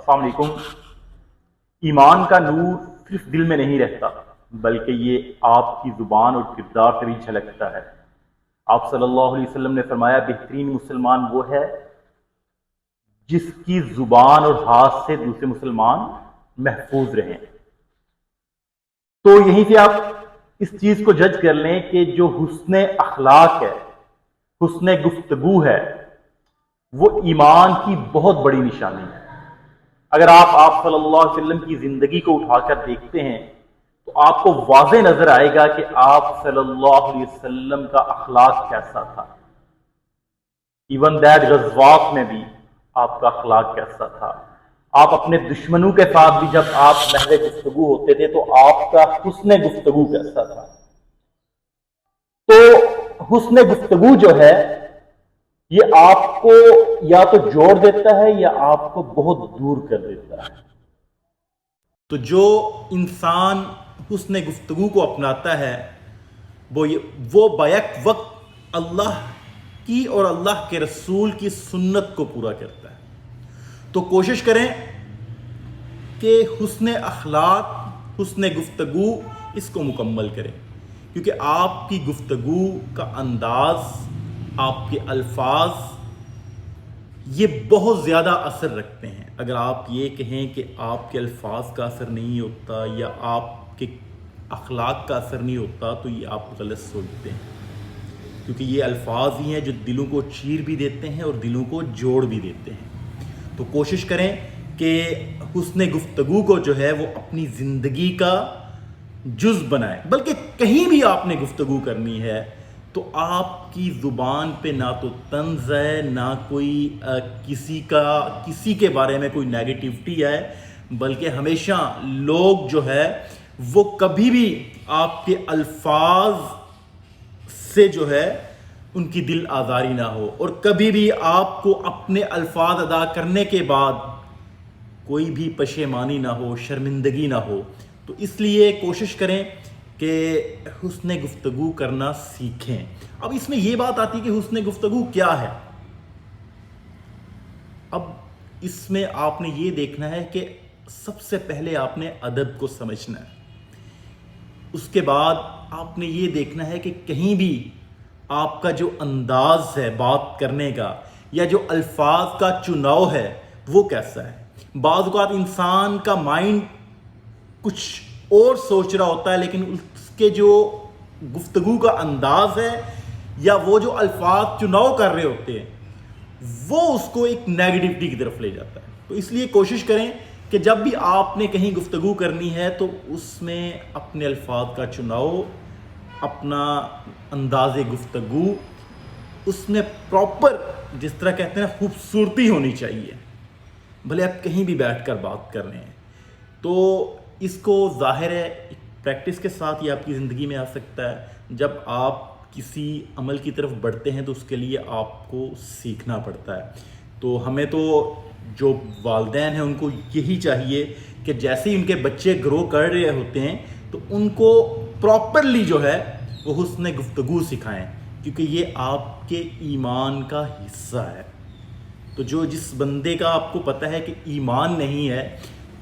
السلام علیکم۔ ایمان کا نور صرف دل میں نہیں رہتا بلکہ یہ آپ کی زبان اور کردار سے بھی جھلکتا ہے۔ آپ صلی اللہ علیہ وسلم نے فرمایا بہترین مسلمان وہ ہے جس کی زبان اور ہاتھ سے دوسرے مسلمان محفوظ رہیں۔ تو یہیں سے آپ اس چیز کو جج کر لیں کہ جو حسن اخلاق ہے، حسن گفتگو ہے، وہ ایمان کی بہت بڑی نشانی ہے۔ اگر آپ صلی اللہ علیہ وسلم کی زندگی کو اٹھا کر دیکھتے ہیں تو آپ کو واضح نظر آئے گا کہ آپ صلی اللہ علیہ وسلم کا اخلاق کیسا تھا۔ ایون دیٹ غزوات میں بھی آپ کا اخلاق کیسا تھا۔ آپ اپنے دشمنوں کے ساتھ بھی جب آپ محض گفتگو ہوتے تھے تو آپ کا حسن گفتگو کیسا تھا۔ تو حسن گفتگو جو ہے یہ آپ کو یا تو جوڑ دیتا ہے یا آپ کو بہت دور کر دیتا ہے۔ تو جو انسان حسن گفتگو کو اپناتا ہے وہ بیک وقت اللہ کی اور اللہ کے رسول کی سنت کو پورا کرتا ہے۔ تو کوشش کریں کہ حسن اخلاق، حسن گفتگو اس کو مکمل کریں، کیونکہ آپ کی گفتگو کا انداز، آپ کے الفاظ یہ بہت زیادہ اثر رکھتے ہیں۔ اگر آپ یہ کہیں کہ آپ کے الفاظ کا اثر نہیں ہوتا یا آپ کے اخلاق کا اثر نہیں ہوتا تو یہ آپ غلط سوچتے ہیں، کیونکہ یہ الفاظ ہی ہیں جو دلوں کو چیر بھی دیتے ہیں اور دلوں کو جوڑ بھی دیتے ہیں۔ تو کوشش کریں کہ حسن گفتگو کو جو ہے وہ اپنی زندگی کا جز بنائیں، بلکہ کہیں بھی آپ نے گفتگو کرنی ہے تو آپ کی زبان پہ نہ تو طنز ہے، نہ کوئی کسی کے بارے میں کوئی نیگیٹیوٹی ہے، بلکہ ہمیشہ لوگ جو ہے وہ کبھی بھی آپ کے الفاظ سے جو ہے ان کی دل آزاری نہ ہو، اور کبھی بھی آپ کو اپنے الفاظ ادا کرنے کے بعد کوئی بھی پشیمانی نہ ہو، شرمندگی نہ ہو۔ تو اس لیے کوشش کریں کہ حسن گفتگو کرنا سیکھیں۔ اب اس میں یہ بات آتی ہے کہ حسن گفتگو کیا ہے۔ اب اس میں آپ نے یہ دیکھنا ہے کہ سب سے پہلے آپ نے ادب کو سمجھنا ہے۔ اس کے بعد آپ نے یہ دیکھنا ہے کہ کہیں بھی آپ کا جو انداز ہے بات کرنے کا یا جو الفاظ کا چناؤ ہے وہ کیسا ہے۔ بعض اوقات انسان کا مائنڈ کچھ اور سوچ رہا ہوتا ہے، لیکن اس کے جو گفتگو کا انداز ہے یا وہ جو الفاظ چناؤ کر رہے ہوتے ہیں وہ اس کو ایک نیگیٹیوٹی کی طرف لے جاتا ہے۔ تو اس لیے کوشش کریں کہ جب بھی آپ نے کہیں گفتگو کرنی ہے تو اس میں اپنے الفاظ کا چناؤ، اپنا انداز گفتگو، اس میں پراپر جس طرح کہتے ہیں خوبصورتی ہونی چاہیے، بھلے آپ کہیں بھی بیٹھ کر بات کر رہے ہیں۔ تو اس کو ظاہر ہے پریکٹس کے ساتھ یہ آپ کی زندگی میں آ سکتا ہے۔ جب آپ کسی عمل کی طرف بڑھتے ہیں تو اس کے لیے آپ کو سیکھنا پڑتا ہے۔ تو ہمیں تو جو والدین ہیں ان کو یہی چاہیے کہ جیسے ہی ان کے بچے گرو کر رہے ہوتے ہیں تو ان کو پراپرلی جو ہے وہ حسن گفتگو سکھائیں، کیونکہ یہ آپ کے ایمان کا حصہ ہے۔ تو جس بندے کا آپ کو پتہ ہے کہ ایمان نہیں ہے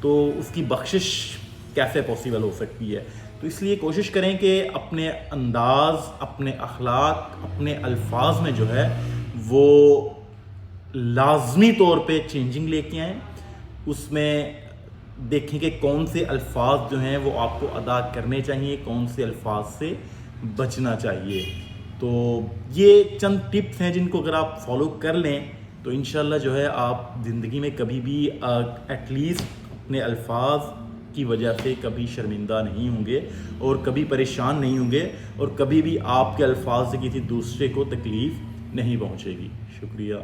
تو اس کی بخشش کیسے پاسبل ہو سکتی ہے۔ تو اس لیے کوشش کریں کہ اپنے انداز، اپنے اخلاق، اپنے الفاظ میں جو ہے وہ لازمی طور پہ چینجنگ لے کے آئیں۔ اس میں دیکھیں کہ کون سے الفاظ جو ہیں وہ آپ کو ادا کرنے چاہیے، کون سے الفاظ سے بچنا چاہیے۔ تو یہ چند ٹپس ہیں جن کو اگر آپ فالو کر لیں تو انشاءاللہ جو ہے آپ زندگی میں کبھی بھی ایٹ لیسٹ اپنے الفاظ کی وجہ سے کبھی شرمندہ نہیں ہوں گے اور کبھی پریشان نہیں ہوں گے، اور کبھی بھی آپ کے الفاظ سے کسی دوسرے کو تکلیف نہیں پہنچے گی۔ شکریہ۔